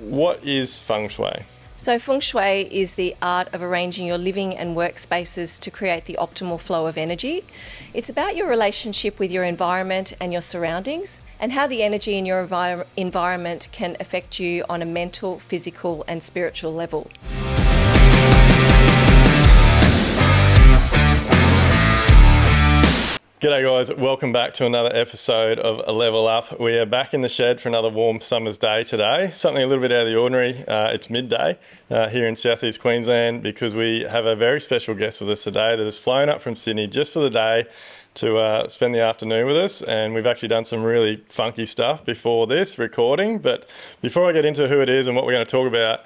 What is Feng Shui? So Feng Shui is the art of arranging your living and workspaces to create the optimal flow of energy. It's about your relationship with your environment and your surroundings, and how the energy in your environment can affect you on a mental, physical and spiritual level. G'day guys, welcome back to another episode of A Level Up. We are back in the shed for another warm summer's day today. Something a little bit out of the ordinary. It's midday here in southeast Queensland because we have a very special guest with us today that has flown up from Sydney just for the day to spend the afternoon with us, and we've actually done some really funky stuff before this recording. But before I get into who it is and what we're going to talk about,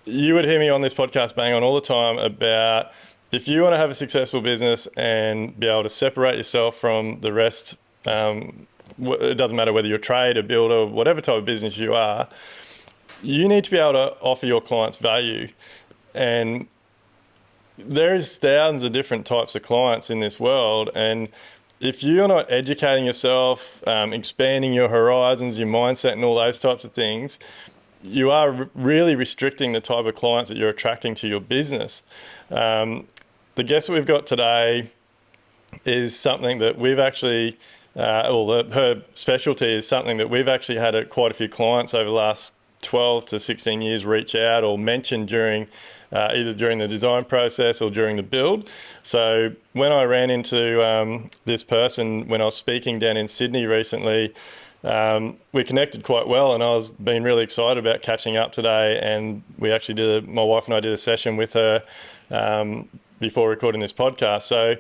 you would hear me on this podcast bang on all the time about if you want to have a successful business and be able to separate yourself from the rest, it doesn't matter whether you're a trade, a builder, whatever type of business you are, you need to be able to offer your clients value. And there's thousands of different types of clients in this world. And if you're not educating yourself, expanding your horizons, your mindset and all those types of things, you are really restricting the type of clients that you're attracting to your business. The guest that we've got today is something that we've actually, her specialty is something that we've actually had quite a few clients over the last 12 to 16 years reach out or mention during either during the design process or during the build. So when I ran into this person when I was speaking down in Sydney recently, we connected quite well, and I was being really excited about catching up today. And we actually my wife and I did a session with her before recording this podcast. So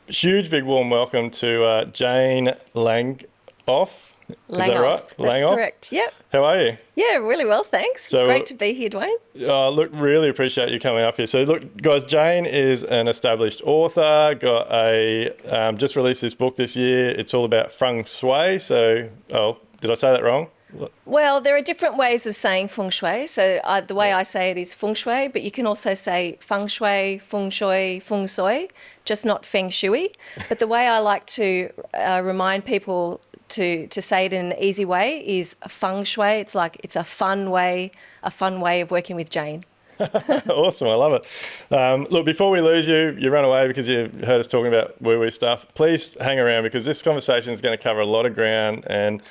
huge, big, warm welcome to Jane Langof. Is that right? That's correct. Yep. How are you? Yeah, really well, thanks. It's great to be here, Duayne. Look, really appreciate you coming up here. So look, guys, Jane is an established author, got just released this book this year. It's all about Feng Shui. So, did I say that wrong? Well, there are different ways of saying Feng Shui. So the way I say it is Feng Shui, but you can also say Feng Shui, Feng Shui, Feng Shui, just not Feng Shui. But the way I like to remind people to say it in an easy way is Feng Shui. It's like it's a fun way of working with Jane. Awesome, I love it. Look, before we lose you, you run away because you heard us talking about woo-woo stuff. Please hang around because this conversation is going to cover a lot of ground. And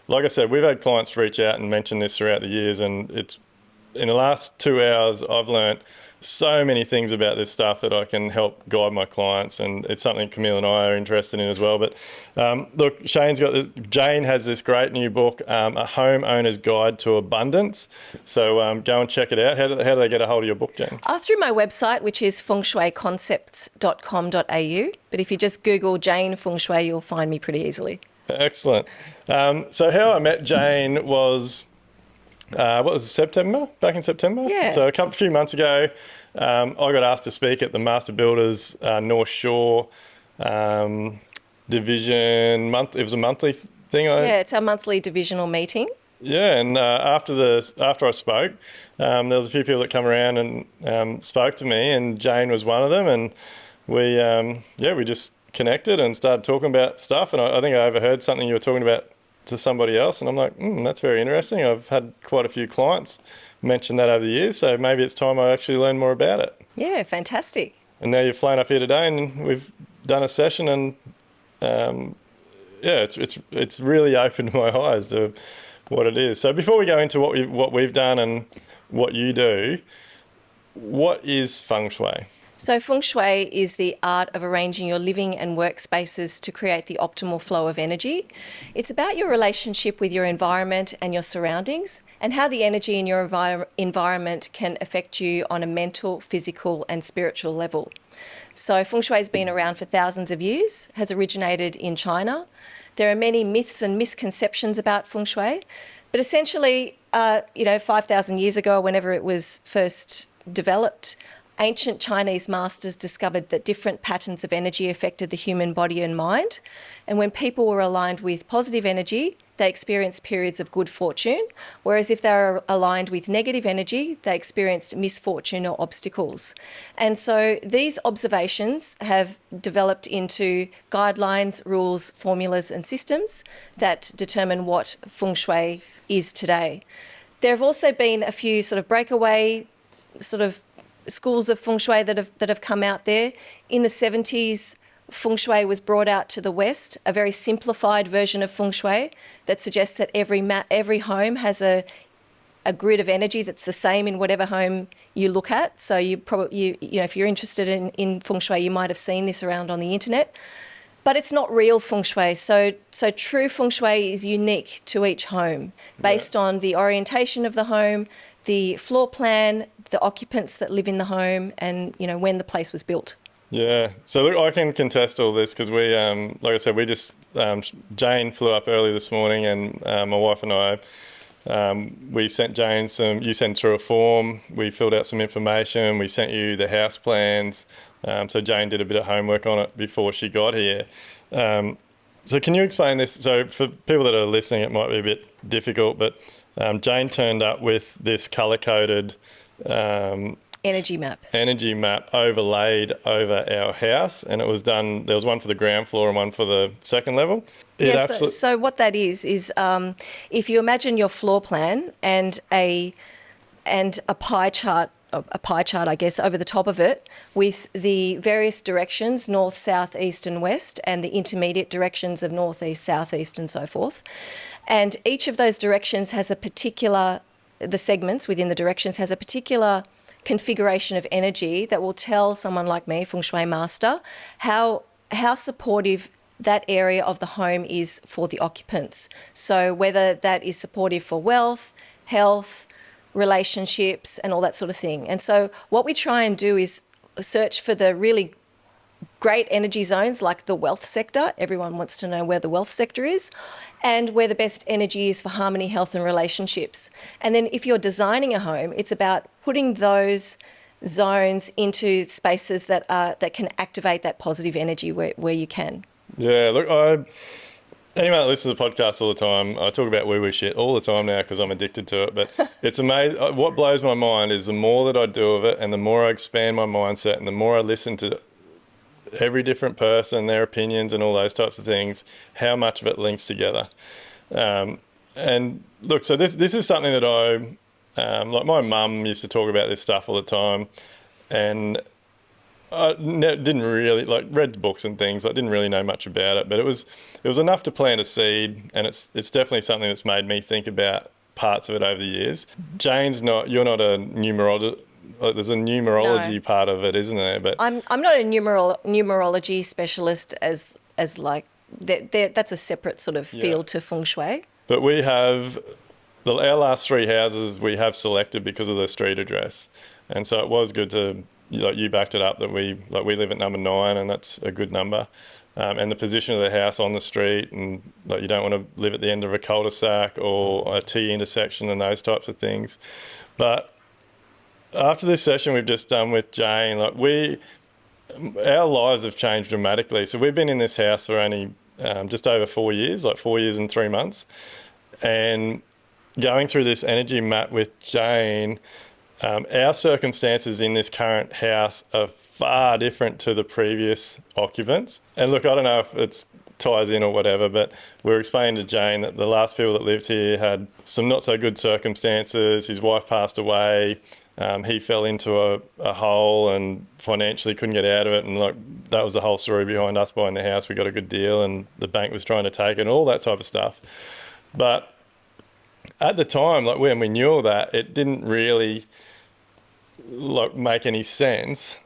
like I said, we've had clients reach out and mention this throughout the years, and it's in the last 2 hours I've learned so many things about this stuff that I can help guide my clients, and it's something Camille and I are interested in as well. But look, Jane has this great new book, A Homeowner's Guide to Abundance. So go and check it out. How do they get a hold of your book, Jane? Through my website, which is fengshuiconcepts.com.au. But if you just Google Jane Feng Shui, you'll find me pretty easily. Excellent. So how I met Jane was, what was it, September? Back in September? Yeah. So a few months ago, I got asked to speak at the Master Builders North Shore division month. It was a monthly thing. Yeah, it's our monthly divisional meeting. Yeah, and after I spoke, there was a few people that come around and spoke to me, and Jane was one of them, and we just connected and started talking about stuff. And I think I overheard something you were talking about to somebody else, and I'm like, that's very interesting. I've had quite a few clients mention that over the years, so maybe it's time I actually learn more about it. Yeah, fantastic. And now you've flown up here today, and we've done a session, and it's really opened my eyes to what it is. So before we go into what we've done and what you do, what is Feng Shui? So Feng Shui is the art of arranging your living and workspaces to create the optimal flow of energy. It's about your relationship with your environment and your surroundings, and how the energy in your environment can affect you on a mental, physical and spiritual level. So Feng Shui has been around for thousands of years, has originated in China. There are many myths and misconceptions about Feng Shui, but essentially, 5,000 years ago, whenever it was first developed, ancient Chinese masters discovered that different patterns of energy affected the human body and mind. And when people were aligned with positive energy, they experienced periods of good fortune, whereas if they were aligned with negative energy, they experienced misfortune or obstacles. And so these observations have developed into guidelines, rules, formulas and systems that determine what Feng Shui is today. There have also been a few sort of breakaway sort of schools of Feng Shui that have come out there. In the 70s, Feng Shui was brought out to the West, a very simplified version of Feng Shui that suggests that every home has a grid of energy that's the same in whatever home you look at. So you probably, if you're interested in Feng Shui, you might have seen this around on the internet. But it's not real Feng Shui. So true Feng Shui is unique to each home based on the orientation of the home, the floor plan, the occupants that live in the home, and, when the place was built. Yeah. So look, I can contest all this because we, like I said, we just, Jane flew up early this morning, and my wife and I, we sent Jane you sent through a form, we filled out some information, we sent you the house plans. So Jane did a bit of homework on it before she got here. So can you explain this? So for people that are listening, it might be a bit difficult, but Jane turned up with this colour-coded energy map overlaid over our house, and it was done. There was one for the ground floor and one for the second level. So what that is if you imagine your floor plan and a pie chart, I guess, over the top of it with the various directions, north, south, east and west, and the intermediate directions of north, east, south, east and so forth. And each of those directions has the segments within the directions has a particular configuration of energy that will tell someone like me, Feng Shui master, how supportive that area of the home is for the occupants. So whether that is supportive for wealth, health, relationships and all that sort of thing. And so what we try and do is search for the really great energy zones like the wealth sector. Everyone wants to know where the wealth sector is and where the best energy is for harmony, health and relationships. And then if you're designing a home, it's about putting those zones into spaces that can activate that positive energy where you can. Yeah, look, anyone that listens to the podcast all the time, I talk about woo-woo shit all the time now because I'm addicted to it. But it's amazing. What blows my mind is the more that I do of it and the more I expand my mindset and the more I listen to every different person, their opinions and all those types of things, how much of it links together. And look, so this is something that like my mum used to talk about this stuff all the time, and I didn't really read books and things. I didn't really know much about it, but it was enough to plant a seed, and it's definitely something that's made me think about parts of it over the years. You're not a numerologist. There's a numerology part of it, isn't there? But I'm not a numerology specialist as like that's a separate sort of field to Feng Shui. But we have our last three houses we have selected because of the street address, and so it was good to. You backed it up that we live at number 9, and that's a good number. And the position of the house on the street, and you don't want to live at the end of a cul-de-sac or a T intersection and those types of things. But after this session we've just done with Jane, our lives have changed dramatically. So we've been in this house for only just over 4 years, 4 years and 3 months, and going through this energy map with Jane. Our circumstances in this current house are far different to the previous occupants. And look, I don't know if it ties in or whatever, but we were explaining to Jane that the last people that lived here had some not so good circumstances. His wife passed away. He fell into a hole and financially couldn't get out of it. And that was the whole story behind us buying the house. We got a good deal and the bank was trying to take it and all that type of stuff. But at the time, when we knew all that, it didn't really make any sense.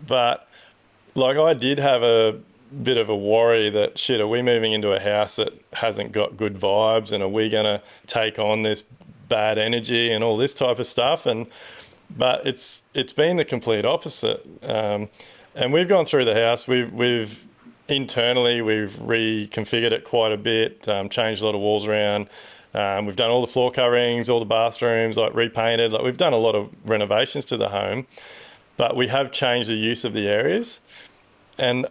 But I did have a bit of a worry that are we moving into a house that hasn't got good vibes, and are we going to take on this bad energy and all this type of stuff? But it's been the complete opposite. And we've gone through the house. We've internally reconfigured it quite a bit, changed a lot of walls around. We've done all the floor coverings, all the bathrooms, repainted. We've done a lot of renovations to the home, but we have changed the use of the areas. And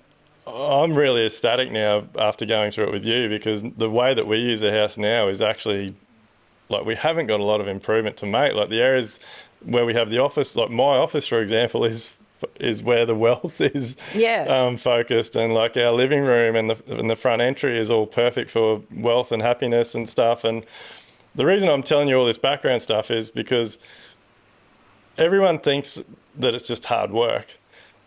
I'm really ecstatic now after going through it with you, because the way that we use the house now is actually, we haven't got a lot of improvement to make. The areas where we have the office, my office, for example, is where the wealth is focused, and our living room and the front entry is all perfect for wealth and happiness and stuff. And the reason I'm telling you all this background stuff is because everyone thinks that it's just hard work.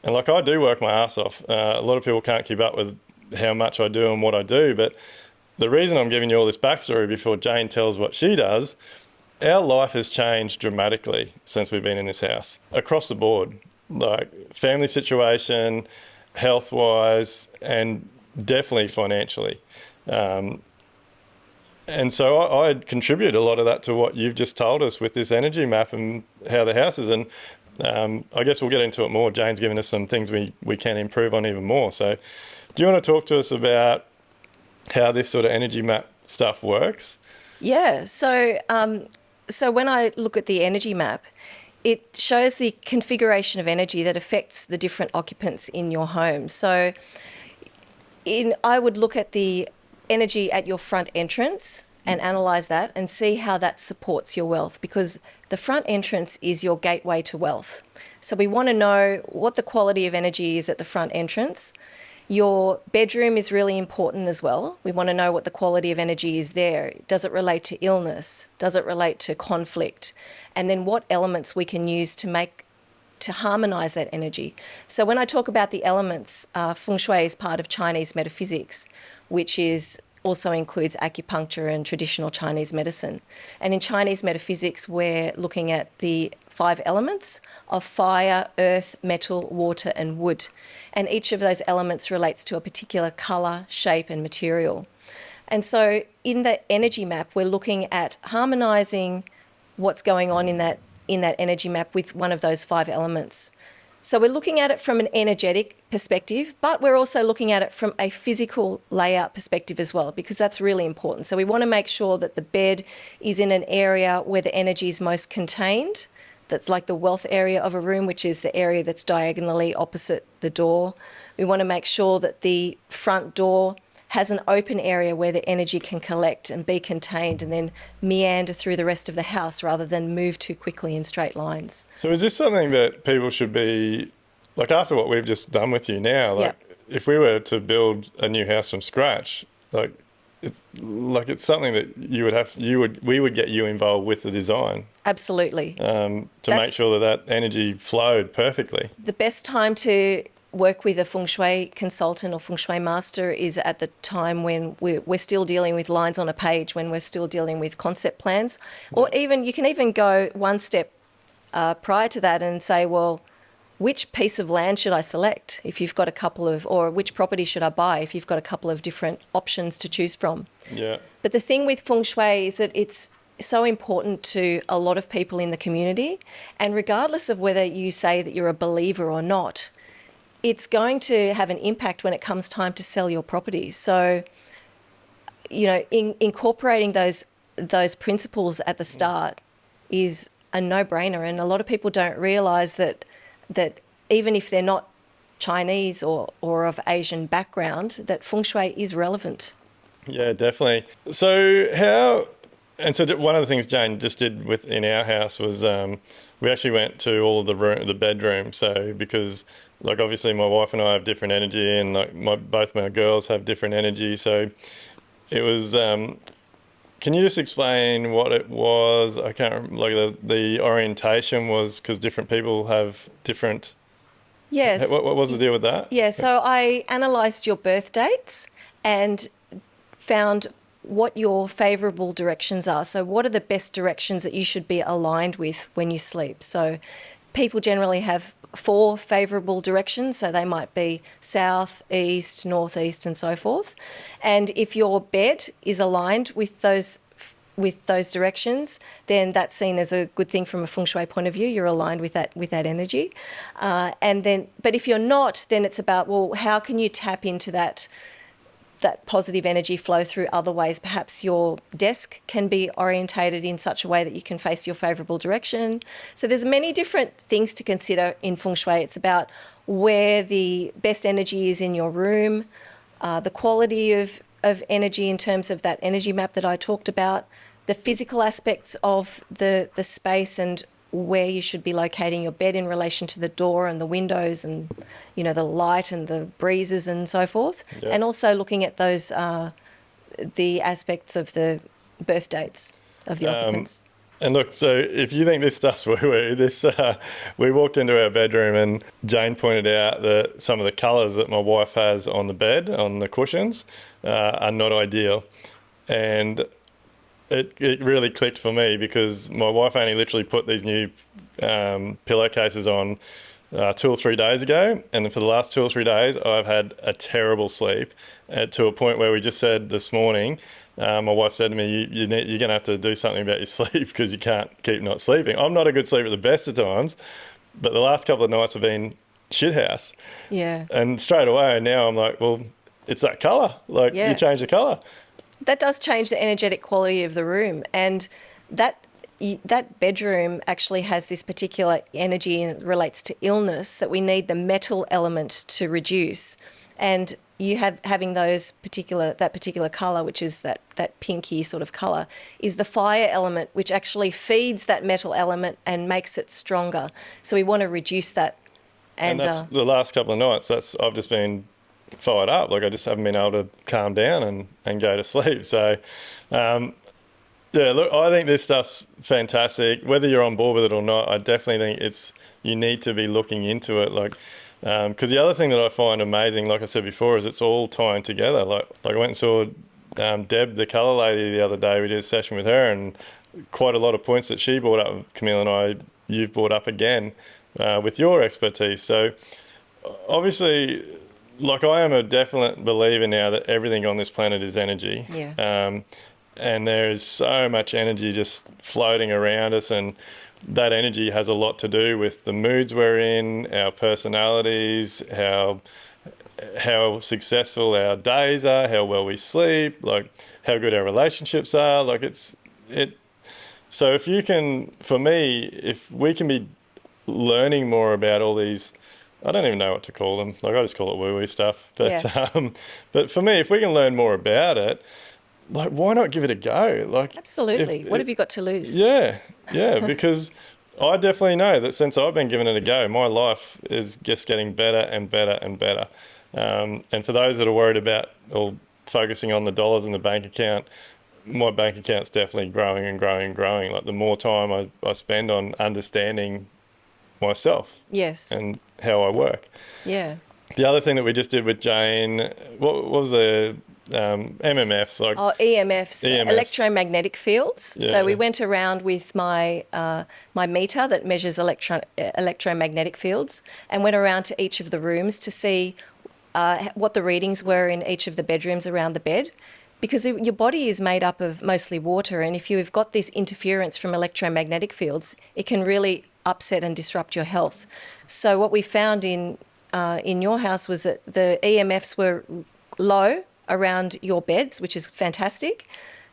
And like, I do work my ass off. A lot of people can't keep up with how much I do and what I do. But the reason I'm giving you all this backstory before Jane tells what she does, our life has changed dramatically since we've been in this house, across the board, like family situation, health-wise, and definitely financially. And so I contribute a lot of that to what you've just told us with this energy map and how the house is. And I guess we'll get into it more. Jane's given us some things we can improve on even more. So do you want to talk to us about how this sort of energy map stuff works? Yeah. So when I look at the energy map, it shows the configuration of energy that affects the different occupants in your home. So I would look at the energy at your front entrance and analyse that and see how that supports your wealth, because the front entrance is your gateway to wealth. So we want to know what the quality of energy is at the front entrance. Your bedroom is really important as well. We want to know what the quality of energy is there. Does it relate to illness? Does it relate to conflict? And then what elements we can use to harmonise that energy. So when I talk about the elements, Feng Shui is part of Chinese metaphysics, which also includes acupuncture and traditional Chinese medicine. And in Chinese metaphysics, we're looking at the 5 elements of fire, earth, metal, water, and wood. And each of those elements relates to a particular colour, shape, and material. And so in the energy map, we're looking at harmonising what's going on in that energy map with one of those 5 elements. So we're looking at it from an energetic perspective, but we're also looking at it from a physical layout perspective as well, because that's really important. So we want to make sure that the bed is in an area where the energy is most contained. That's like the wealth area of a room, which is the area that's diagonally opposite the door. We want to make sure that the front door has an open area where the energy can collect and be contained and then meander through the rest of the house rather than move too quickly in straight lines. So is this something that people should be, like, after what we've just done with you now, like, if we were to build a new house from scratch, it's something that we would get you involved with the design. Absolutely. To make sure that energy flowed perfectly. The best time to work with a Feng Shui consultant or Feng Shui master is at the time when we're still dealing with lines on a page, when we're still dealing with concept plans. Or even, you can even go one step prior to that and say, well, which piece of land should I select if you've got a couple of, or which property should I buy if you've got a couple of different options to choose from? Yeah. But the thing with Feng Shui is that it's so important to a lot of people in the community, and regardless of whether you say that you're a believer or not, it's going to have an impact when it comes time to sell your property. So, incorporating those principles at the start is a no-brainer, and a lot of people don't realise that even if they're not Chinese or of Asian background, that Feng Shui is relevant. Yeah, definitely. So one of the things Jane just did in our house was we actually went to all of the bedrooms. So because, like, obviously my wife and I have different energy, and like both my girls have different energy. So it was. Can you just explain what it was? I can't remember. Like the orientation was because different people have different. Yes. What was the deal with that? Yeah. So I analysed your birth dates and found what your favourable directions are. So what are the best directions that you should be aligned with when you sleep? So people generally have 4 favourable directions, so they might be south, east, northeast, and so forth. And if your bed is aligned with those directions, then that's seen as a good thing from a Feng Shui point of view. You're aligned with that energy. But if you're not, then it's about, well, how can you tap into that positive energy flow through other ways? Perhaps your desk can be orientated in such a way that you can face your favourable direction. So there's many different things to consider in Feng Shui. It's about where the best energy is in your room, the quality of energy in terms of that energy map that I talked about, the physical aspects of the space and where you should be locating your bed in relation to the door and the windows and, the light and the breezes and so forth. Yeah. And also looking at those, the aspects of the birth dates of the occupants. And look, so if you think this stuff's woo-woo, we walked into our bedroom and Jane pointed out that some of the colours that my wife has on the bed, on the cushions, are not ideal. And it really clicked for me because my wife only literally put these new pillowcases on 2 or 3 days ago, and then for the last 2 or 3 days I've had a terrible sleep, to a point where we just said this morning, my wife said to me, you're going to have to do something about your sleep because you can't keep not sleeping. I'm not a good sleeper at the best of times, but the last couple of nights have been shithouse. Yeah. And straight away now I'm like, well, it's that colour. Like, you change the colour. That does change the energetic quality of the room, and that bedroom actually has this particular energy, and it relates to illness, that we need the metal element to reduce. And you having that particular colour, which is that pinky sort of colour, is the fire element, which actually feeds that metal element and makes it stronger. So we want to reduce that. And that's the last couple of nights. I've just been fired up. Like, I just haven't been able to calm down and go to sleep. So, yeah, look, I think this stuff's fantastic. Whether you're on board with it or not, I definitely think you need to be looking into it. Like, because the other thing that I find amazing, like I said before, is it's all tying together. Like I went and saw Deb, the colour lady, the other day. We did a session with her, and quite a lot of points that she brought up, Camille and you've brought up again with your expertise. So obviously, like, I am a definite believer now that everything on this planet is energy. Yeah. And there is so much energy just floating around us, and that energy has a lot to do with the moods we're in, our personalities, how successful our days are, how well we sleep, like how good our relationships are. Like, so if you can, for me, if we can be learning more about all these, I don't even know what to call them. Like, I just call it woo-woo stuff. But but for me, if we can learn more about it, like, why not give it a go? Like, absolutely. What have you got to lose? Yeah, because I definitely know that since I've been giving it a go, my life is just getting better and better and better. And for those that are worried about or focusing on the dollars in the bank account, my bank account's definitely growing and growing and growing. Like, the more time I spend on understanding myself, yes, and how I work. Yeah. The other thing that we just did with Jane, what was the MMFs, like EMFs, electromagnetic fields. Yeah. So we went around with my meter that measures electromagnetic fields, and went around to each of the rooms to see what the readings were in each of the bedrooms around the bed. Because your body is made up of mostly water, and if you've got this interference from electromagnetic fields, it can really upset and disrupt your health. So what we found in your house was that the EMFs were low around your beds, which is fantastic,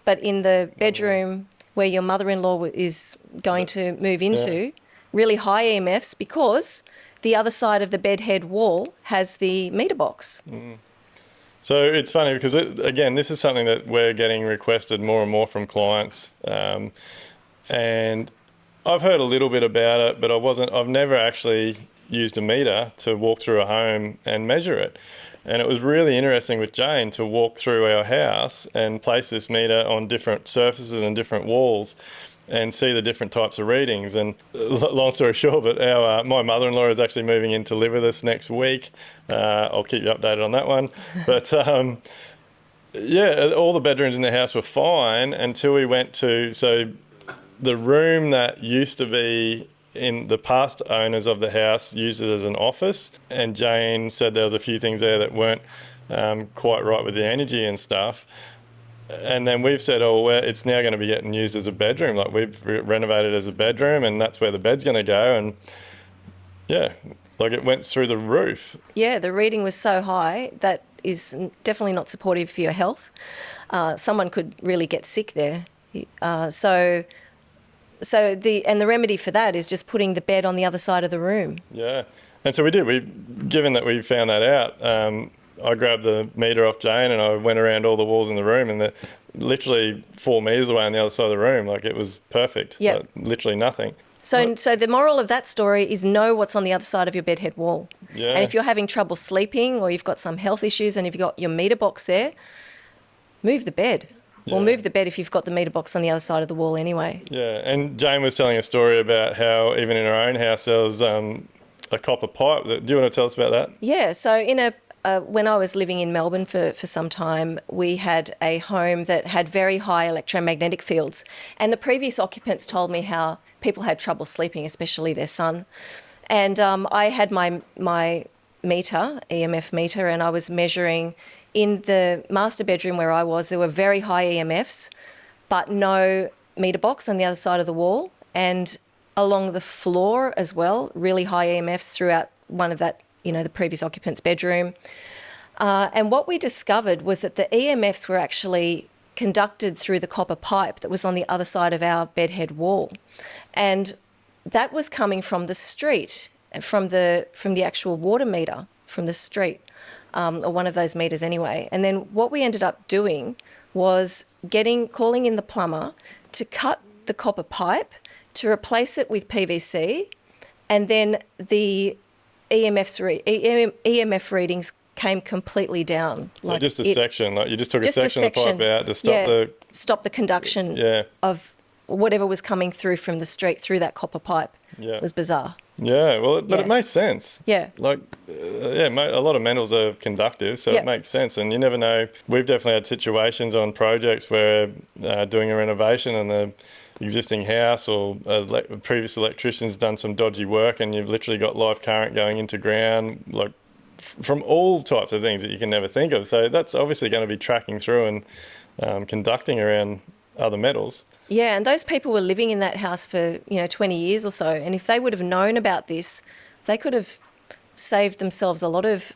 but in the bedroom where your mother-in-law is going to move into, really high EMFs, because the other side of the bed head wall has the meter box. Mm. So it's funny because, again, this is something that we're getting requested more and more from clients, and I've heard a little bit about it, but I've never actually used a meter to walk through a home and measure it. And it was really interesting with Jane to walk through our house and place this meter on different surfaces and different walls and see the different types of readings. And long story short, but my mother-in-law is actually moving in to live with us next week. I'll keep you updated on that one. But yeah, all the bedrooms in the house were fine until we went to, so the room that used to be in the past owners of the house used it as an office, and Jane said there was a few things there that weren't quite right with the energy and stuff. And then we've said, well, it's now going to be getting used as a bedroom. Like, we've renovated as a bedroom, and that's where the bed's going to go. And yeah, like, it went through the roof. Yeah, the reading was so high that is definitely not supportive for your health. Someone could really get sick there. So the remedy for that is just putting the bed on the other side of the room. Yeah, and so we did. Given that we found that out, I grabbed the meter off Jane and I went around all the walls in the room, and literally 4 meters away on the other side of the room, like, it was perfect. Yeah, like, literally nothing. So the moral of that story is know what's on the other side of your bedhead wall. Yeah. And if you're having trouble sleeping, or you've got some health issues and you've got your meter box there, move the bed. Well, move the bed if you've got the meter box on the other side of the wall anyway. Yeah, and Jane was telling a story about how even in her own house there was a copper pipe. Do you want to tell us about that? Yeah, so when I was living in Melbourne for some time, we had a home that had very high electromagnetic fields. And the previous occupants told me how people had trouble sleeping, especially their son. And I had my meter, EMF meter, and I was measuring in the master bedroom where I was. There were very high EMFs, but no meter box on the other side of the wall. And along the floor as well, really high EMFs throughout one of that, the previous occupant's bedroom. And what we discovered was that the EMFs were actually conducted through the copper pipe that was on the other side of our bedhead wall. And that was coming from the street, from the actual water meter from the street, or one of those meters anyway. And then what we ended up doing was calling in the plumber to cut the copper pipe, to replace it with PVC, and then the EMF readings came completely down. So just a section, like you just took a section of the pipe out to stop the conduction of whatever was coming through from the street through that copper pipe. It was bizarre. Yeah, well, but it makes sense. Yeah. Like, a lot of metals are conductive, so it makes sense. And you never know. We've definitely had situations on projects where doing a renovation and the existing house or a previous electrician's done some dodgy work and you've literally got live current going into ground, like from all types of things that you can never think of. So that's obviously going to be tracking through and conducting around other metals. Yeah, and those people were living in that house for 20 years or so, and if they would have known about this, they could have saved themselves a lot of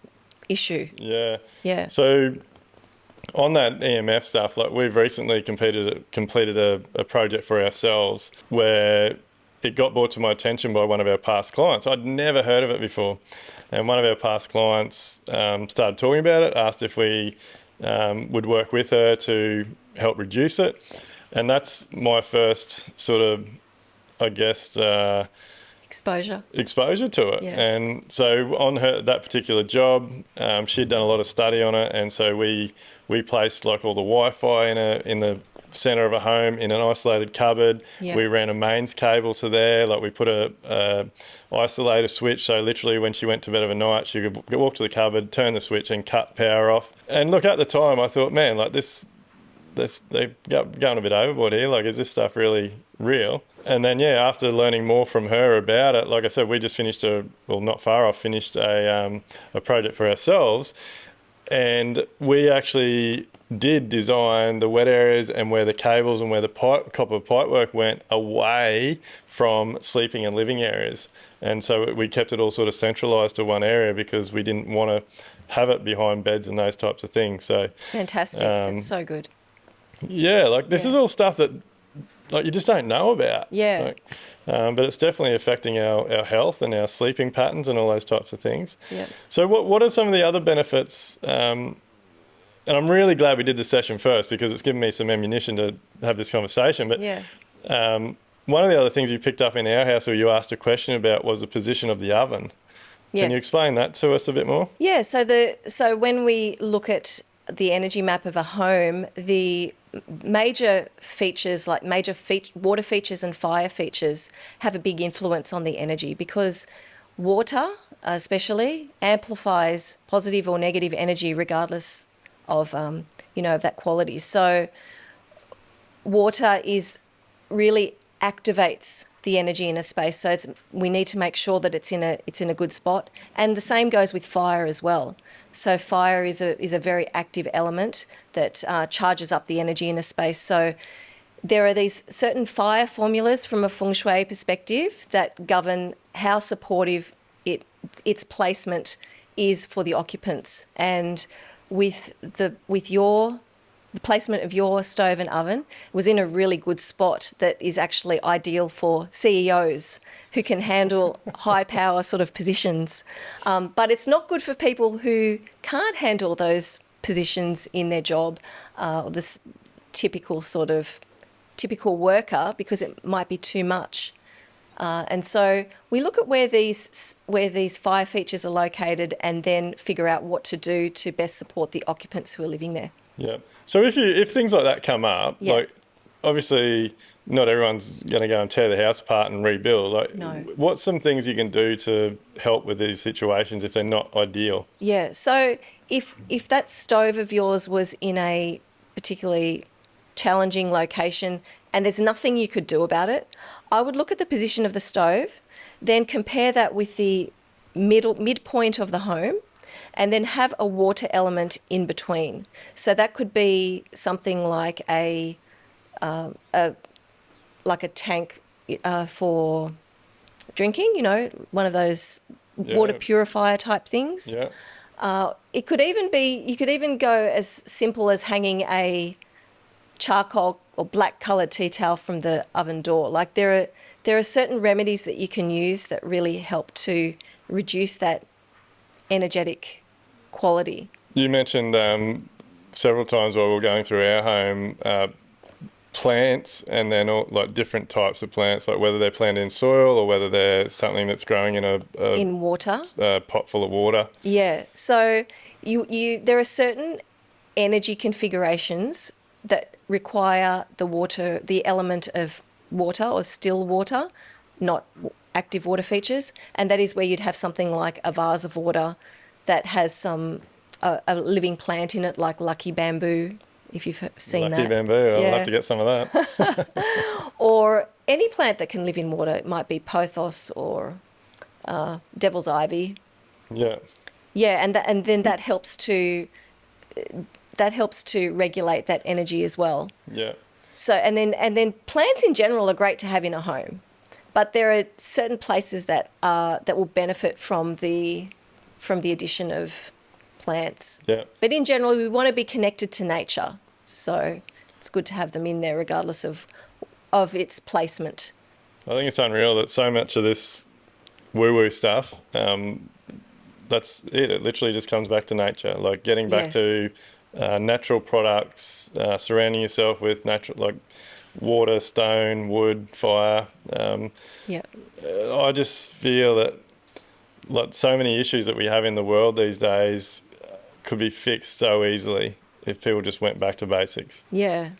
issue. Yeah. So on that EMF stuff, like we've recently completed a project for ourselves where it got brought to my attention by one of our past clients. I'd never heard of it before, and one of our past clients started talking about it, asked if we would work with her to help reduce it. And that's my first sort of, I guess, exposure to it. Yeah. And so on that particular job, she'd done a lot of study on it, and so we placed like all the Wi-Fi in the centre of a home in an isolated cupboard. Yeah. We ran a mains cable to there. Like we put a isolator switch, so literally when she went to bed overnight, she could walk to the cupboard, turn the switch, and cut power off. And look, at the time, I thought, man, like they're going a bit overboard here. Like, is this stuff really real? And then, after learning more from her about it, like I said, we just finished not far off, finished a project for ourselves. And we actually did design the wet areas and where the cables and where the copper pipework went away from sleeping and living areas. And so we kept it all sort of centralised to one area because we didn't want to have it behind beds and those types of things. So fantastic. That's so good. Yeah, like this is all stuff that like you just don't know about. Yeah. But it's definitely affecting our health and our sleeping patterns and all those types of things. Yeah. So what are some of the other benefits? And I'm really glad we did this session first because it's given me some ammunition to have this conversation. But one of the other things you picked up in our house or you asked a question about was the position of the oven. Yes. Can you explain that to us a bit more? Yeah, so when we look at the energy map of a home, the major features like water features and fire features have a big influence on the energy because water especially amplifies positive or negative energy regardless of of that quality. So water really activates the energy in a space, so we need to make sure that it's in a good spot. And the same goes with fire as well. So fire is a very active element that charges up the energy in a space. So there are these certain fire formulas from a Feng Shui perspective that govern how supportive its placement is for the occupants. And with the placement of your stove and oven was in a really good spot that is actually ideal for CEOs who can handle high power sort of positions. But it's not good for people who can't handle those positions in their job, this typical worker, because it might be too much. And so we look at where these fire features are located and then figure out what to do to best support the occupants who are living there. Yeah. So if things like that come up, Yeah. like obviously not everyone's going to go and tear the house apart and rebuild. Like, No. what's some things you can do to help with these situations if they're not ideal? Yeah. So if that stove of yours was in a particularly challenging location and there's nothing you could do about it, I would look at the position of the stove, then compare that with the midpoint of the home, and then have a water element in between. So that could be something like a tank for drinking, one of those water Yeah. purifier type things. Yeah. It could even be, you could even go as simple as hanging a charcoal or black coloured tea towel from the oven door. Like there are certain remedies that you can use that really help to reduce that energetic quality. You mentioned several times while we were going through our home plants, and then all, like different types of plants, like whether they're planted in soil or whether they're something that's growing in In water. a pot full of water. Yeah. So there are certain energy configurations that require the element of water or still water, not active water features, and that is where you'd have something like a vase of water that has a living plant in it, like lucky bamboo, if you've seen Lucky that. bamboo. I'll Yeah. have to get some of that. Or any plant that can live in water. It might be pothos or devil's ivy. Yeah. Yeah, and then that helps to regulate that energy as well. Yeah. So and then plants in general are great to have in a home, but there are certain places that will benefit from the addition of plants. Yeah. But in general, we want to be connected to nature, so it's good to have them in there regardless of its placement. I think it's unreal that so much of this woo-woo stuff, that's it. It literally just comes back to nature, like getting back Yes. to natural products, surrounding yourself with natural, like water, stone, wood, fire. Yeah. I just feel that like so many issues that we have in the world these days could be fixed so easily if people just went back to basics. Yeah.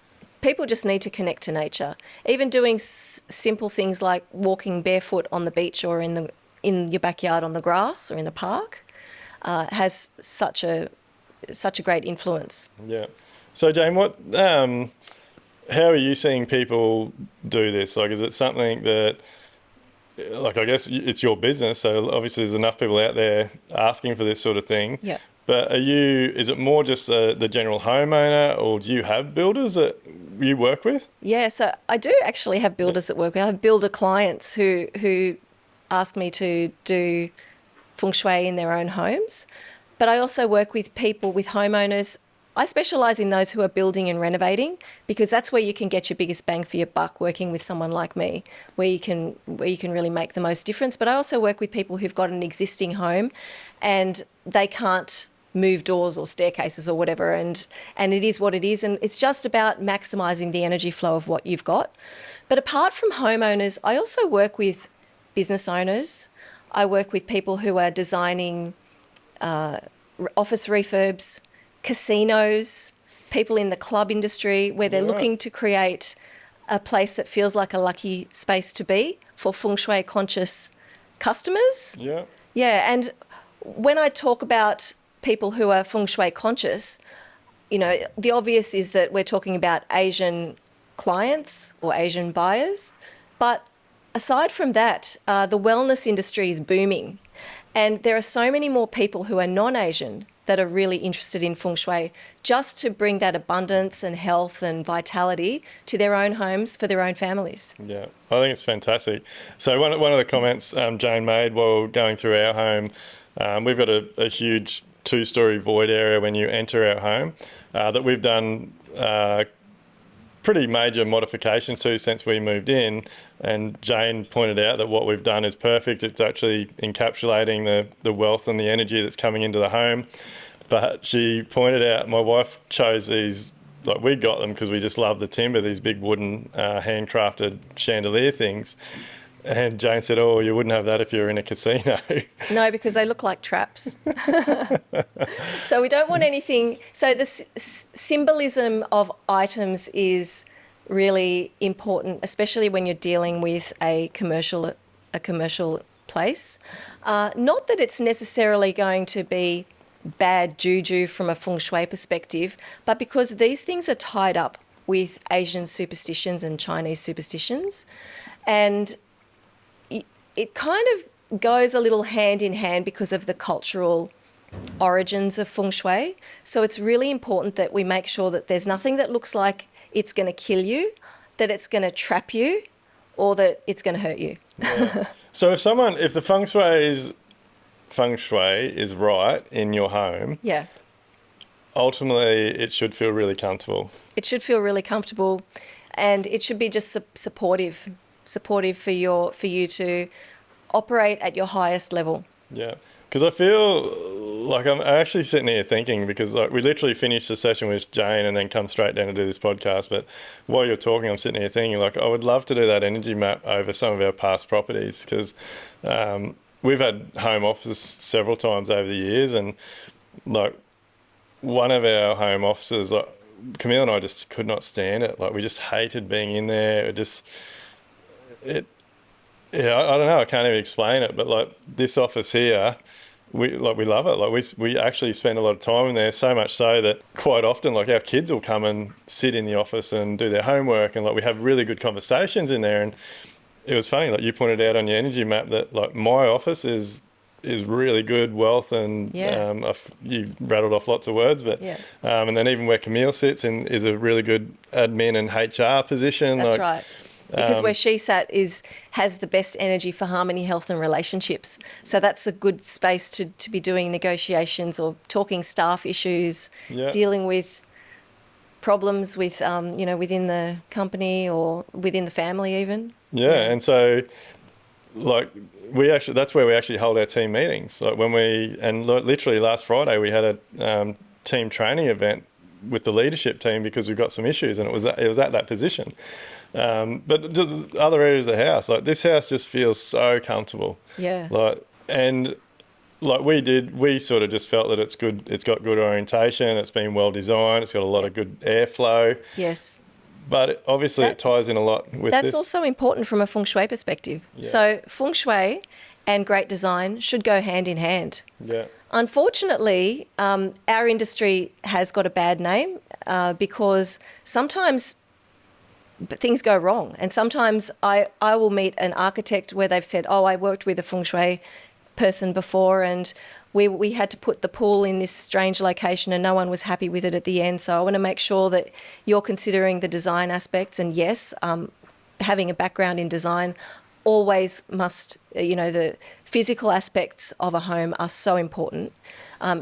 People just need to connect to nature. Even doing simple things like walking barefoot on the beach or in your backyard on the grass or in a park has such a great influence. Yeah. So Jane, how are you seeing people do this? Like, is it something that, like, I guess it's your business, so obviously there's enough people out there asking for this sort of thing. Yeah. But is it more just the general homeowner, or do you have builders that you work with? Yeah, so I do actually have builders that work with. I have builder clients who ask me to do Feng Shui in their own homes. But I also work with people, with homeowners. I specialise in those who are building and renovating because that's where you can get your biggest bang for your buck working with someone like me, where you can really make the most difference. But I also work with people who've got an existing home and they can't move doors or staircases or whatever, and it is what it is, and it's just about maximising the energy flow of what you've got. But apart from homeowners, I also work with business owners. I work with people who are designing office refurbs, casinos, people in the club industry where they're looking to create a place that feels like a lucky space to be for Feng Shui conscious customers. Yeah. Yeah, and when I talk about people who are Feng Shui conscious, the obvious is that we're talking about Asian clients or Asian buyers. But aside from that, the wellness industry is booming. And there are so many more people who are non-Asian that are really interested in Feng Shui just to bring that abundance and health and vitality to their own homes for their own families. Yeah, I think it's fantastic. So one of the comments Jane made while we were going through our home, we've got a huge 2-story void area when you enter our home that we've done pretty major modifications to since we moved in, and Jane pointed out that what we've done is perfect. It's actually encapsulating the wealth and the energy that's coming into the home. But she pointed out my wife chose these, like we got them because we just love the timber, these big wooden handcrafted chandelier things. And Jane said, "Oh, you wouldn't have that if you were in a casino." No, because they look like traps. So we don't want anything. So the symbolism of items is really important, especially when you're dealing with a commercial place. Not that it's necessarily going to be bad juju from a feng shui perspective, but because these things are tied up with Asian superstitions and Chinese superstitions, and it kind of goes a little hand in hand because of the cultural origins of feng shui. So it's really important that we make sure that there's nothing that looks like it's going to kill you, that it's going to trap you, or that it's going to hurt you. Yeah. So if the feng shui is right in your home, Yeah. ultimately it should feel really comfortable. It should feel really comfortable, and it should be just supportive for you to operate at your highest level. Yeah, because I feel like I'm actually sitting here thinking, because like we literally finished the session with Jane and then come straight down to do this podcast. But while you're talking, I'm sitting here thinking like I would love to do that energy map over some of our past properties, because we've had home offices several times over the years, and like one of our home offices, like Camille and I just could not stand it. Like we just hated being in there. Yeah, I don't know. I can't even explain it. But like this office here, we love it. Like we actually spend a lot of time in there. So much so that quite often, like our kids will come and sit in the office and do their homework, and like we have really good conversations in there. And it was funny, like you pointed out on your energy map that like my office is really good wealth, and you rattled off lots of words, but and then even where Camille sits in is a really good admin and HR position. That's right. Because where she sat has the best energy for harmony, health and relationships. So that's a good space to be doing negotiations or talking staff issues, dealing with problems with, within the company or within the family even. Yeah, and so like that's where we actually hold our team meetings. Like literally last Friday we had a team training event with the leadership team because we've got some issues, and it was at that position. But the other areas of the house, like this house just feels so comfortable. Yeah. We sort of just felt that it's good. It's got good orientation. It's been well designed. It's got a lot of good airflow. Yes. But obviously it ties in a lot with that's this. That's also important from a feng shui perspective. Yeah. So feng shui and great design should go hand in hand. Yeah. Unfortunately, our industry has got a bad name because sometimes things go wrong. And sometimes I will meet an architect where they've said, I worked with a feng shui person before, and we had to put the pool in this strange location and no one was happy with it at the end. So I want to make sure that you're considering the design aspects. And yes, having a background in design always must, the physical aspects of a home are so important,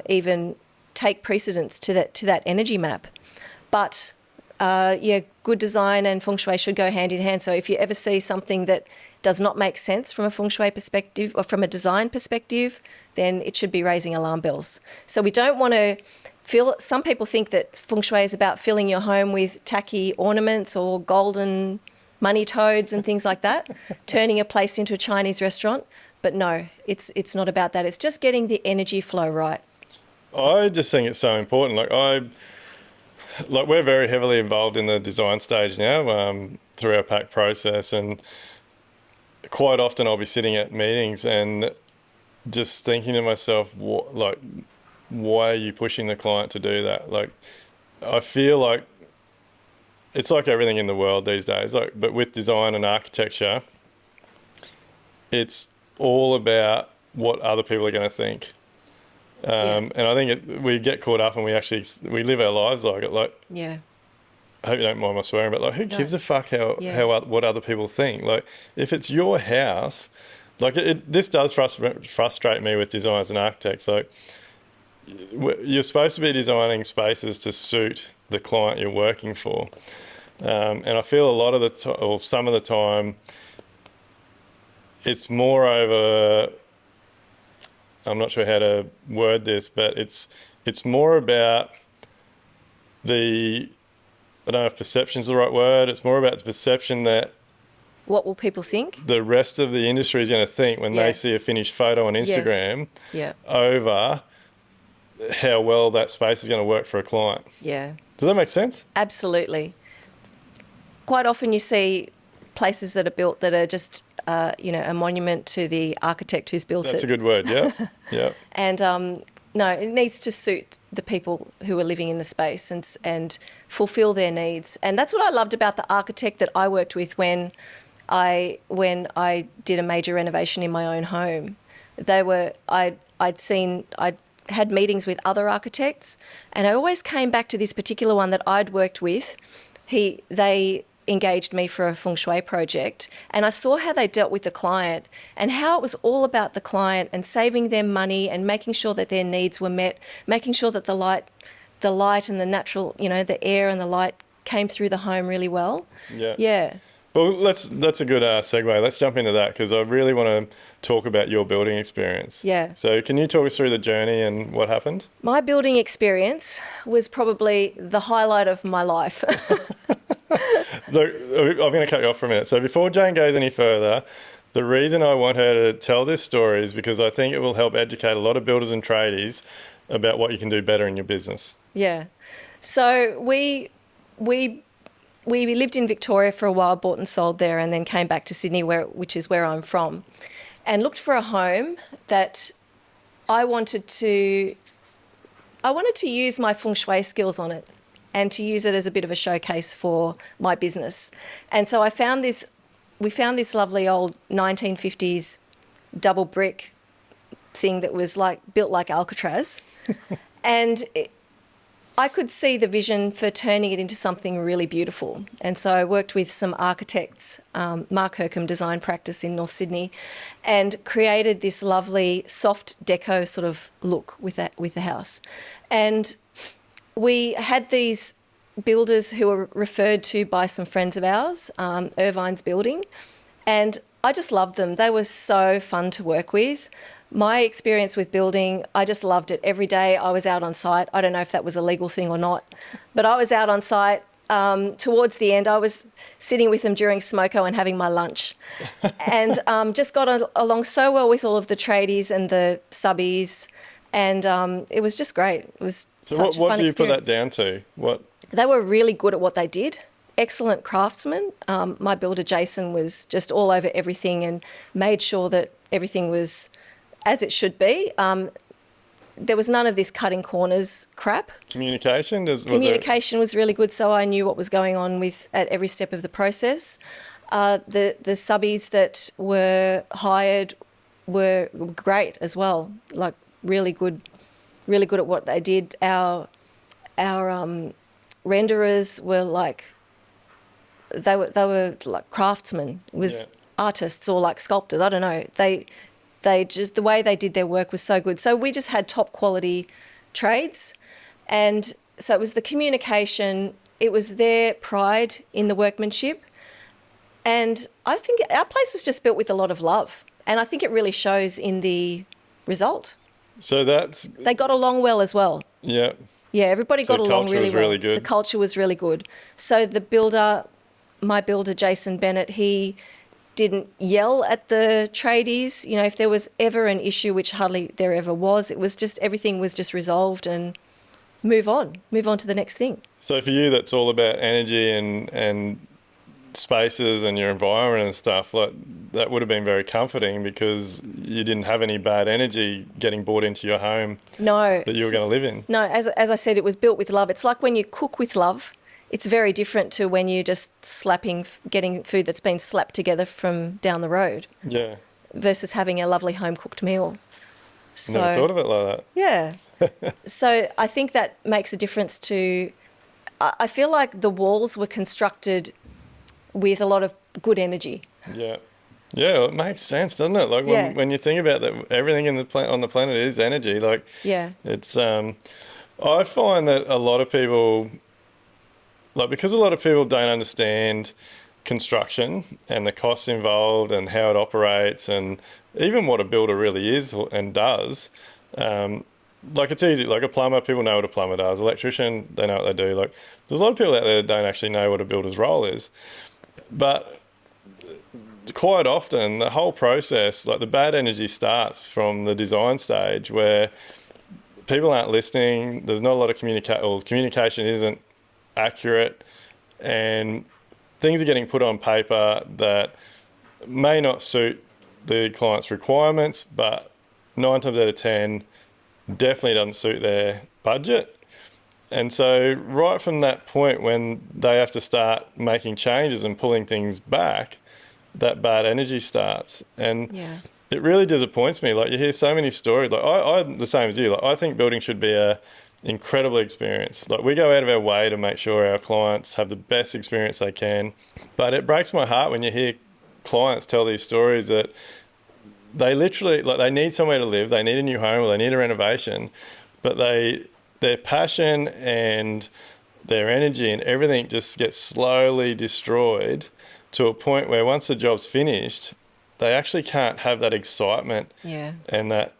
even take precedence to that energy map. But good design and feng shui should go hand in hand. So if you ever see something that does not make sense from a feng shui perspective or from a design perspective, then it should be raising alarm bells. So we don't want to some people think that feng shui is about filling your home with tacky ornaments or golden money toads and things like that, turning a place into a Chinese restaurant. But no, it's not about that. It's just getting the energy flow right. I just think it's so important. We're very heavily involved in the design stage now through our pack process, and quite often I'll be sitting at meetings and just thinking to myself, why are you pushing the client to do that? Like, I feel like it's like everything in the world these days. But with design and architecture, it's all about what other people are going to think. And I think we get caught up and we live our lives like it. Like, yeah. I hope you don't mind my swearing, but who gives a fuck what other people think? Like, if it's your house, this does frustrate me with designers and architects. Like, you're supposed to be designing spaces to suit the client you're working for, and I feel a lot of the time, or some of the time, it's more over. I'm not sure how to word this, but it's more about I don't know if perception is the right word. It's more about the perception that What will people think? the rest of the industry is going to think when Yeah. they see a finished photo on Instagram Yeah. over how well that space is going to work for a client. Yeah. Does that make sense? Absolutely. Quite often you see places that are built that are just, a monument to the architect who's built That's it. a good word, yeah. Yeah. And no, it needs to suit the people who are living in the space and fulfill their needs. And that's what I loved about the architect that I worked with when I did a major renovation in my own home. I'd had meetings with other architects, and I always came back to this particular one that I'd worked with. They engaged me for a Feng Shui project, and I saw how they dealt with the client and how it was all about the client and saving them money and making sure that their needs were met, making sure that the light and the natural, the air and the light came through the home really well. Yeah. Yeah. Well, that's a good segue. Let's jump into that because I really want to talk about your building experience. Yeah. So can you talk us through the journey and what happened? My building experience was probably the highlight of my life. Look, I'm going to cut you off for a minute. So before Jane goes any further, the reason I want her to tell this story is because I think it will help educate a lot of builders and tradies about what you can do better in your business. Yeah. So we lived in Victoria for a while, bought and sold there, and then came back to Sydney, which is where I'm from, and looked for a home that I wanted to use my Feng Shui skills on it and to use it as a bit of a showcase for my business. And so we found this lovely old 1950s double brick thing that was built like Alcatraz. And I could see the vision for turning it into something really beautiful. And so I worked with some architects, Mark Hercombe Design Practice in North Sydney, and created this lovely soft deco sort of look with the house. And we had these builders who were referred to by some friends of ours, Irvine's Building, and I just loved them. They were so fun to work with. My experience with building, I just loved it. Every day I was out on site. I don't know if that was a legal thing or not, but I was out on site. Towards the end, I was sitting with them during smoko and having my lunch, and just got along so well with all of the tradies and the subbies, and it was just great. It was such a what fun do you experience. put that down to? What? They were really good at what they did. Excellent craftsmen. My builder, Jason, was just all over everything and made sure that everything was as it should be. There was none of this cutting corners crap. Communication? Communication was really good, so I knew what was going on at every step of the process. The subbies that were hired were great as well, like really good at what they did. Our renderers were they were like craftsmen, artists or like sculptors. I don't know. They just, the way they did their work was so good. So we just had top quality trades, and so it was the communication. It was their pride in the workmanship, and I think our place was just built with a lot of love, and I think it really shows in the result. So they got along well as well. Yeah. Yeah, everybody got along really well. Really good. The culture was really good. So my builder, Jason Bennett, he didn't yell at the tradies. If there was ever an issue, which hardly there ever was, it was just everything was just resolved and move on to the next thing. So for you, that's all about energy and spaces and your environment and stuff. Like that would have been very comforting because you didn't have any bad energy getting brought into your home. No, that you were going to live in. No, as I said, it was built with love. It's like when you cook with love. It's very different to when you're just getting food that's been slapped together from down the road. Yeah. Versus having a lovely home cooked meal. So, never thought of it like that. Yeah. So I think that makes a difference to. I feel like the walls were constructed with a lot of good energy. Yeah. Yeah, it makes sense, doesn't it? Like when you think about that, everything on the planet is energy. Like, yeah, it's. I find that a lot of people, because a lot of people don't understand construction and the costs involved and how it operates and even what a builder really is and does. It's easy. Like a plumber, people know what a plumber does. Electrician, they know what they do. There's a lot of people out there that don't actually know what a builder's role is. But quite often the whole process, like the bad energy starts from the design stage where people aren't listening, there's not a lot of communication isn't accurate, and things are getting put on paper that may not suit the client's requirements, but 9 times out of 10 definitely doesn't suit their budget. And so right from that point when they have to start making changes and pulling things back, that bad energy starts. And it really disappoints me. Like, you hear so many stories. Like, I'm the same as you. Like, I think building should be a incredible experience. Like, we go out of our way to make sure our clients have the best experience they can. But it breaks my heart when you hear clients tell these stories that they literally, like, they need somewhere to live, they need a new home, or they need a renovation, but their passion and their energy and everything just gets slowly destroyed to a point where once the job's finished, they actually can't have that excitement and that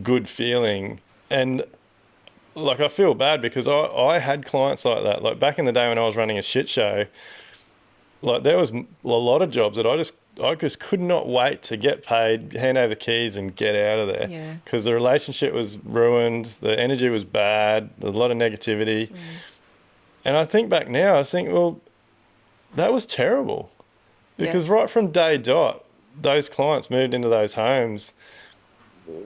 good feeling. And like, I feel bad because I had clients like that. Like, back in the day when I was running a shit show, like, there was a lot of jobs that I just could not wait to get paid, hand over the keys and get out of there, because the relationship was ruined, the energy was bad, there's a lot of negativity. And I think back now, I think, well, that was terrible, because right from day dot, those clients moved into those homes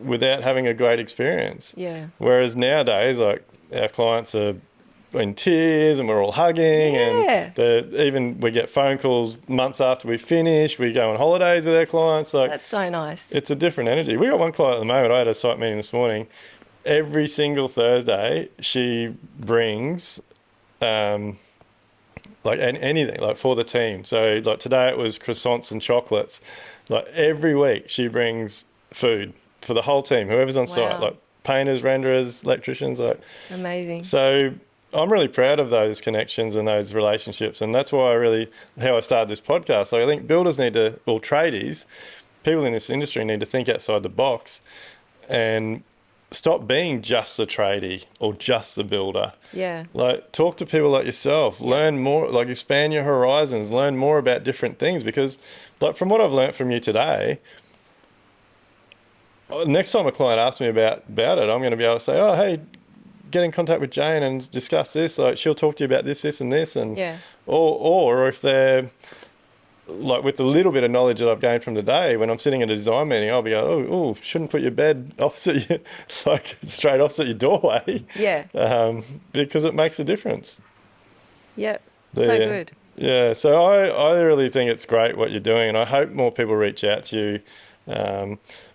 without having a great experience. Whereas nowadays, like, our clients are in tears and we're all hugging, and even we get phone calls months after we finish. We go on holidays with our clients. Like, that's so nice. It's a different energy. We got one client at the moment. I had a site meeting this morning. Every single Thursday, she brings like anything, like, for the team. So like today it was croissants and chocolates. Like, every week she brings food for the whole team, whoever's on site, like painters, renderers, electricians. Like, amazing. So I'm really proud of those connections and those relationships, and that's why how I started this podcast. Like, I think builders need to, or tradies, people in this industry need to think outside the box and stop being just the tradie or just the builder. Like, talk to people like yourself, learn more, like, expand your horizons, learn more about different things, because, like, from what I've learned from you today, next time a client asks me about it, I'm going to be able to say, oh, hey, get in contact with Jane and discuss this. Like, she'll talk to you about this, this and this. And or if they're, like, with the little bit of knowledge that I've gained from today, when I'm sitting at a design meeting, I'll be going, oh, shouldn't put your bed opposite you, like, straight opposite your doorway. Because it makes a difference. So good. Yeah, so I really think it's great what you're doing, and I hope more people reach out to you.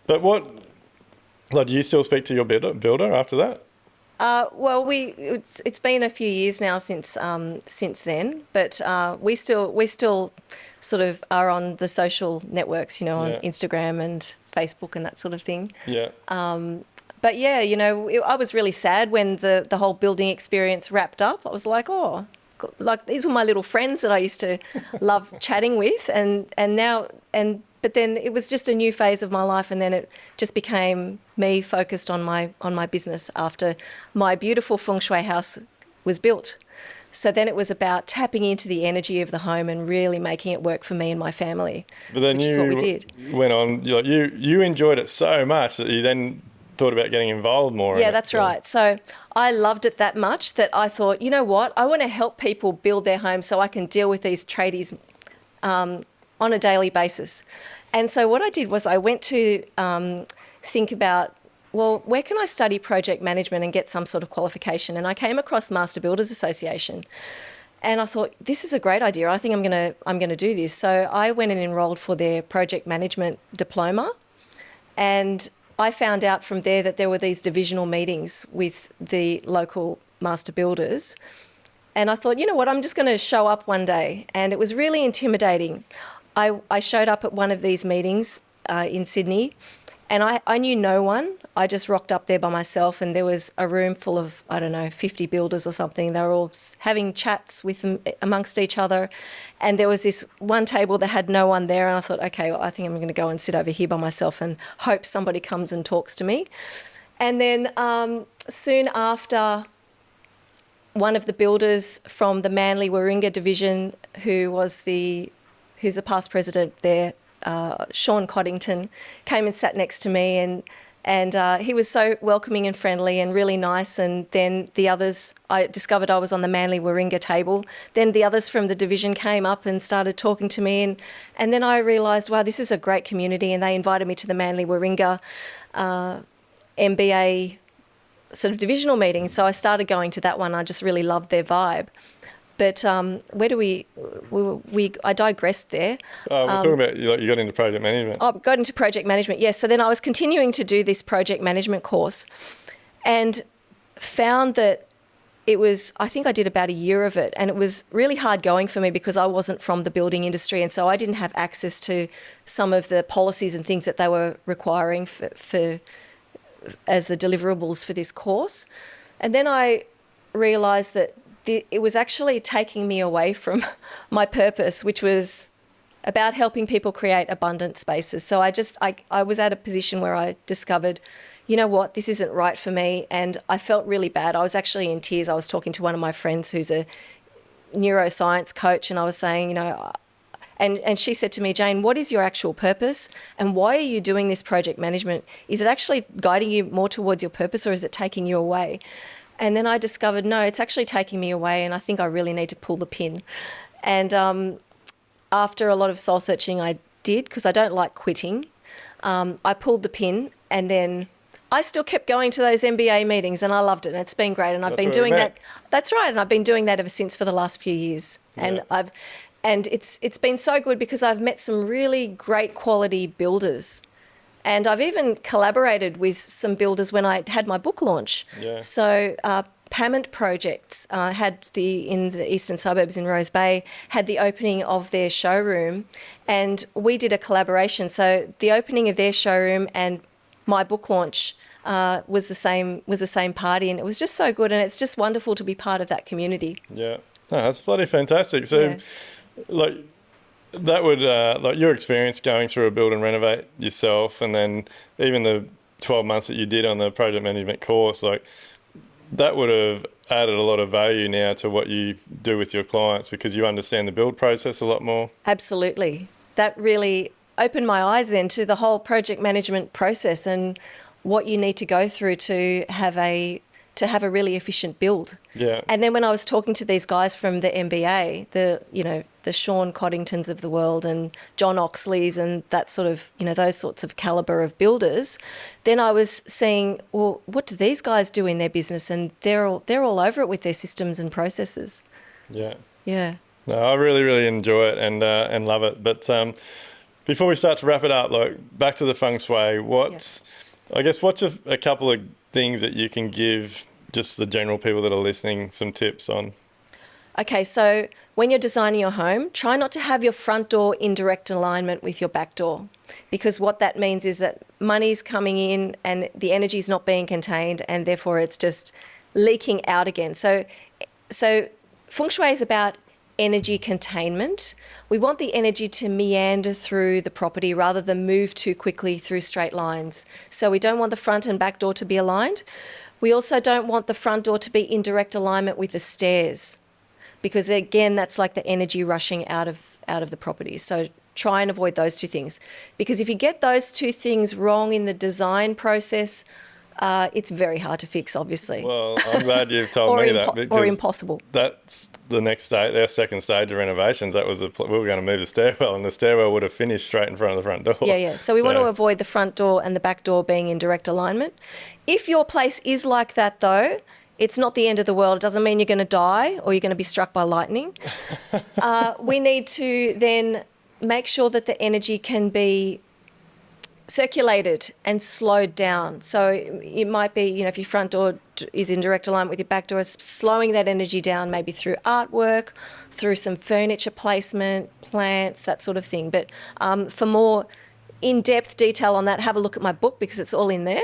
But do you still speak to your builder after that? Well, it's been a few years now since then, but we still sort of are on the social networks, on Instagram and Facebook and that sort of thing. But yeah, I was really sad when the whole building experience wrapped up. I was like, oh, like, these were my little friends that I used to love chatting with, but then it was just a new phase of my life, and then it just became me focused on my business after my beautiful Feng Shui house was built. So then it was about tapping into the energy of the home and really making it work for me and my family, but then which is what we did. Went on, you enjoyed it so much that you then thought about getting involved more. Yeah, that's right. So I loved it that much that I thought, you know what, I want to help people build their homes so I can deal with these tradies on a daily basis. And so what I did was I went to think about, well, where can I study project management and get some sort of qualification? And I came across Master Builders Association, and I thought, this is a great idea. I think I'm going to do this. So I went and enrolled for their project management diploma, and I found out from there that there were these divisional meetings with the local master builders. And I thought, you know what, I'm just going to show up one day. And it was really intimidating. I showed up at one of these meetings in Sydney, and I knew no one. I just rocked up there by myself, and there was a room full of, 50 builders or something. They were all having chats with them amongst each other. And there was this one table that had no one there. And I thought, okay, well, I think I'm going to go and sit over here by myself and hope somebody comes and talks to me. And then soon after, one of the builders from the Manly Warringah division, who's a past president there, Sean Coddington, came and sat next to me, and he was so welcoming and friendly and really nice. And then the others, I discovered I was on the Manly Warringah table. Then the others from the division came up and started talking to me. And then I realised, wow, this is a great community. And they invited me to the Manly Warringah MBA sort of divisional meeting. So I started going to that one. I just really loved their vibe. But where do I digressed there. We're talking about you got into project management. I got into project management, yes. So then I was continuing to do this project management course and found that I think I did about a year of it, and it was really hard going for me because I wasn't from the building industry, and so I didn't have access to some of the policies and things that they were requiring for as the deliverables for this course. And then I realised that it was actually taking me away from my purpose, which was about helping people create abundant spaces. So I was at a position where I discovered, you know what, this isn't right for me. And I felt really bad. I was actually in tears. I was talking to one of my friends who's a neuroscience coach, and I was saying, and she said to me, Jane, what is your actual purpose? And why are you doing this project management? Is it actually guiding you more towards your purpose, or is it taking you away? And then I discovered, no, it's actually taking me away, and I think I really need to pull the pin. And after a lot of soul searching, I did, because I don't like quitting. I pulled the pin, and then I still kept going to those MBA meetings, and I loved it, and it's been great. And I've been doing that. That's right, and I've been doing that ever since for the last few years. Yeah. And it's been so good because I've met some really great quality builders. And I've even collaborated with some builders when I had my book launch. Yeah. So Pamment Projects in the eastern suburbs in Rose Bay, had the opening of their showroom, and we did a collaboration. So the opening of their showroom and my book launch was the same party, and it was just so good, and it's just wonderful to be part of that community. Yeah, that's bloody fantastic. So, that would, your experience going through a build and renovate yourself, and then even the 12 months that you did on the project management course, that would have added a lot of value now to what you do with your clients, because you understand the build process a lot more. Absolutely. That really opened my eyes then to the whole project management process and what you need to go through to have a really efficient build. Yeah. And then when I was talking to these guys from the MBA, the Sean Coddingtons of the world and John Oxleys and that sort of, those sorts of caliber of builders, then I was seeing, well, what do these guys do in their business? And they're all over it with their systems and processes. Yeah. Yeah. No, I really, really enjoy it and love it. But before we start to wrap it up, back to the Feng Shui, what's a couple of things that you can give just the general people that are listening some tips on? Okay, so when you're designing your home, try not to have your front door in direct alignment with your back door, because what that means is that money's coming in and the energy's not being contained, and therefore it's just leaking out again. So Feng Shui is about energy containment. We want the energy to meander through the property rather than move too quickly through straight lines. So we don't want the front and back door to be aligned. We also don't want the front door to be in direct alignment with the stairs, because again, that's like the energy rushing out of the property. So try and avoid those two things, because if you get those two things wrong in the design process, it's very hard to fix, obviously. Well, I'm glad you've told me that. Or impossible. That's the next stage, our second stage of renovations. That was we were going to move the stairwell, and the stairwell would have finished straight in front of the front door. Yeah. So we want to avoid the front door and the back door being in direct alignment. If your place is like that, though, it's not the end of the world. It doesn't mean you're going to die or you're going to be struck by lightning. We need to then make sure that the energy can be circulated and slowed down. So it might be, if your front door is in direct alignment with your back door, it's slowing that energy down, maybe through artwork, through some furniture placement, plants, that sort of thing. But for more in-depth detail on that, have a look at my book, because it's all in there.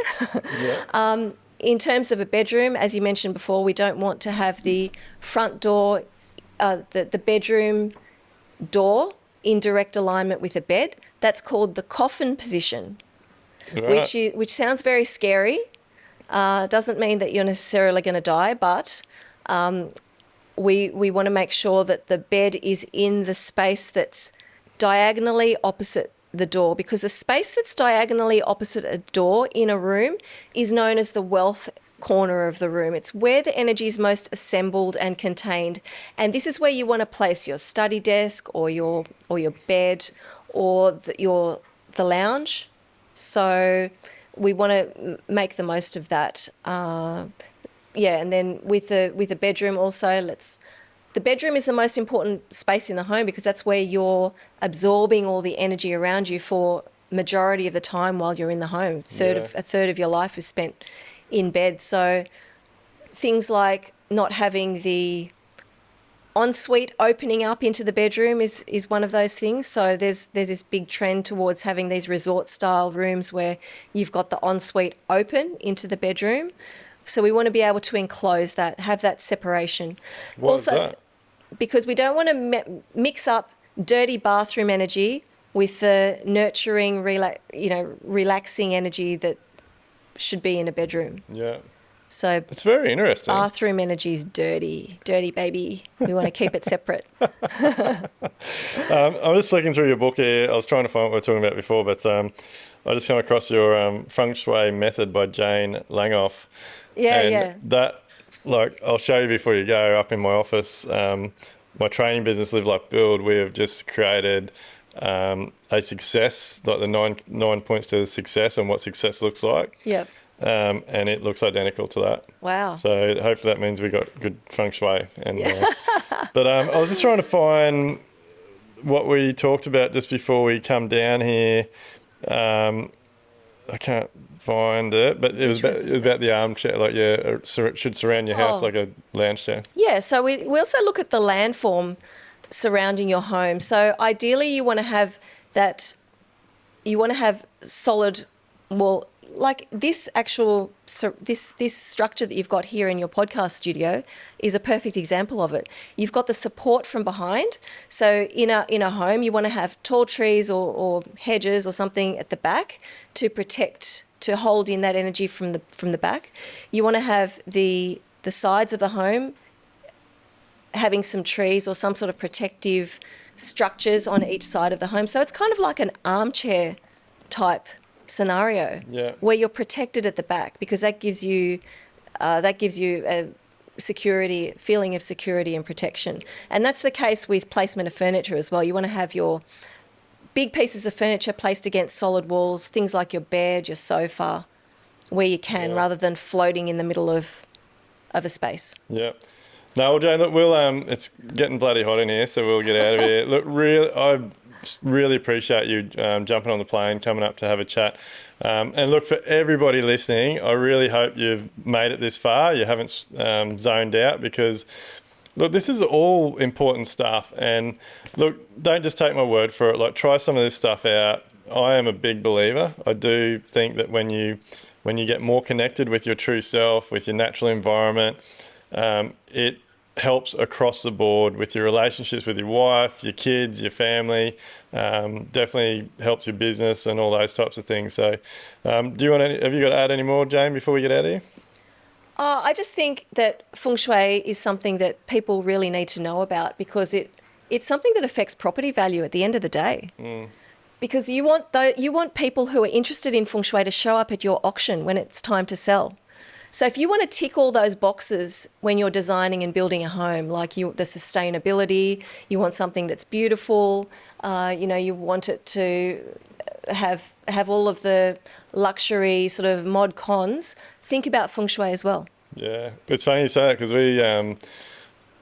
Yeah. In terms of a bedroom, as you mentioned before, we don't want to have the front door, the bedroom door in direct alignment with a bed. That's called the coffin position, right, which sounds very scary. Doesn't mean that you're necessarily going to die, but we want to make sure that the bed is in the space that's diagonally opposite the door, because the space that's diagonally opposite a door in a room is known as the wealth corner of the room. It's where the energy is most assembled and contained, and this is where you want to place your study desk or your bed or the lounge. So we want to make the most of that. And then with the bedroom also, the bedroom is the most important space in the home because that's where you're absorbing all the energy around you for majority of the time while you're in the home. A third of your life is spent in bed. So things like not having the ensuite opening up into the bedroom is one of those things. So there's this big trend towards having these resort style rooms where you've got the ensuite open into the bedroom. So we want to be able to enclose that, have that separation. What is that? Because we don't want to mix up dirty bathroom energy with the nurturing, relaxing energy that should be in a bedroom. Yeah. So it's very interesting. Bathroom energy is dirty, baby. We want to keep it separate. I'm just looking through your book here. I was trying to find what we were talking about before, but I just came across your Feng Shui method by Duayne Langof. That, I'll show you before you go up in my office. My training business, Live Like Build, we have just created a success, like the nine points to success and what success looks like. Yep. And it looks identical to that. Wow. So hopefully that means we got good feng shui. And but I was just trying to find what we talked about just before we come down here. I can't find it, but it was about the armchair. It should surround your house like a lounge chair. Yeah. So we also look at the landform surrounding your home. So ideally, you want to have that. You want to have solid wall. Like this this structure that you've got here in your podcast studio is a perfect example of it. You've got the support from behind. So in a home, you want to have tall trees or hedges or something at the back to protect, to hold in that energy from the back. You want to have the sides of the home having some trees or some sort of protective structures on each side of the home. So it's kind of like an armchair type scenario where you're protected at the back, because that gives you a feeling of security and protection. And that's the case with placement of furniture as well. You want to have your big pieces of furniture placed against solid walls, things like your bed, your sofa, where you can, rather than floating in the middle of a space. Yeah. No, well, Jane, look, it's getting bloody hot in here, so we'll get out of here. Look, I really appreciate you jumping on the plane, coming up to have a chat. And look, for everybody listening, I really hope you've made it this far. You haven't zoned out, because, look, this is all important stuff. And look, don't just take my word for it. Try some of this stuff out. I am a big believer. I do think that when you get more connected with your true self, with your natural environment, it helps across the board with your relationships with your wife, your kids, your family. Definitely helps your business and all those types of things. So have you got to add any more, Jane, before we get out of here? I just think that Feng Shui is something that people really need to know about, because it's something that affects property value at the end of the day. Because you want people who are interested in Feng Shui to show up at your auction when it's time to sell. So if you want to tick all those boxes when you're designing and building a home, like the sustainability, you want something that's beautiful, you want it to have all of the luxury sort of mod cons, think about Feng Shui as well. Yeah, it's funny you say that, because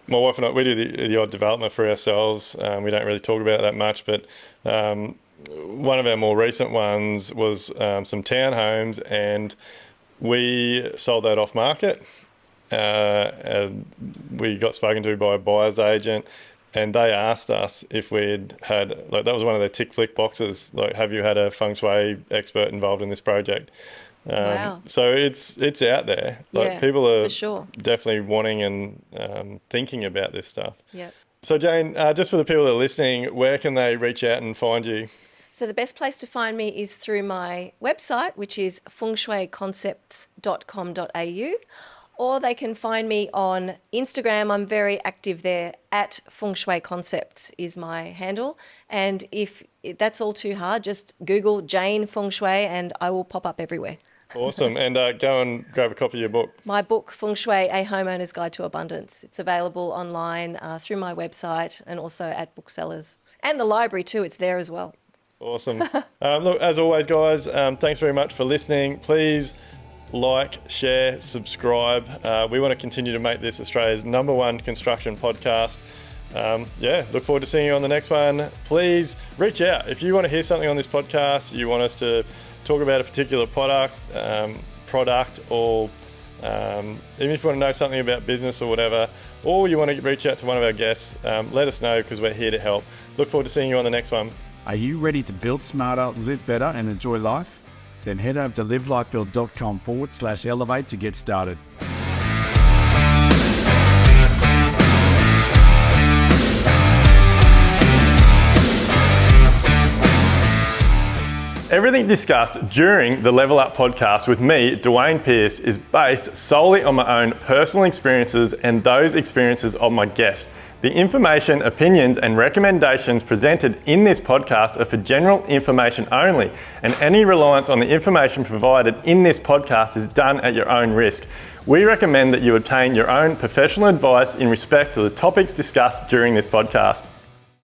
my wife and I, we do the odd development for ourselves. We don't really talk about it that much, but one of our more recent ones was some townhomes, and we sold that off market. We got spoken to by a buyer's agent, and they asked us if we'd had, that was one of their tick flick boxes, have you had a Feng Shui expert involved in this project? Wow. So it's out there. People are for sure definitely wanting and thinking about this stuff. Yeah. So Jane, just for the people that are listening, where can they reach out and find you? So the best place to find me is through my website, which is fengshuiconcepts.com.au, or they can find me on Instagram. I'm very active there. @Feng Shui Concepts is my handle. And if that's all too hard. Just Google Jane Feng Shui and I will pop up everywhere. Awesome. And go and grab a copy of your book. My book, Feng Shui, A Homeowner's Guide to Abundance. It's available online through my website and also at booksellers. And the library too, it's there as well. Awesome. Look, as always, guys, thanks very much for listening. Please like, share, subscribe. We want to continue to make this Australia's #1 construction podcast. Look forward to seeing you on the next one. Please reach out. If you want to hear something on this podcast, you want us to talk about a particular product, or even if you want to know something about business or whatever, or you want to reach out to one of our guests, let us know because we're here to help. Look forward to seeing you on the next one. Are you ready to build smarter, live better, and enjoy life? Then head over to livelifebuild.com/elevate to get started. Everything discussed during the Level Up podcast with me, Duayne Pearce, is based solely on my own personal experiences and those experiences of my guests. The information, opinions, and recommendations presented in this podcast are for general information only, and any reliance on the information provided in this podcast is done at your own risk. We recommend that you obtain your own professional advice in respect to the topics discussed during this podcast.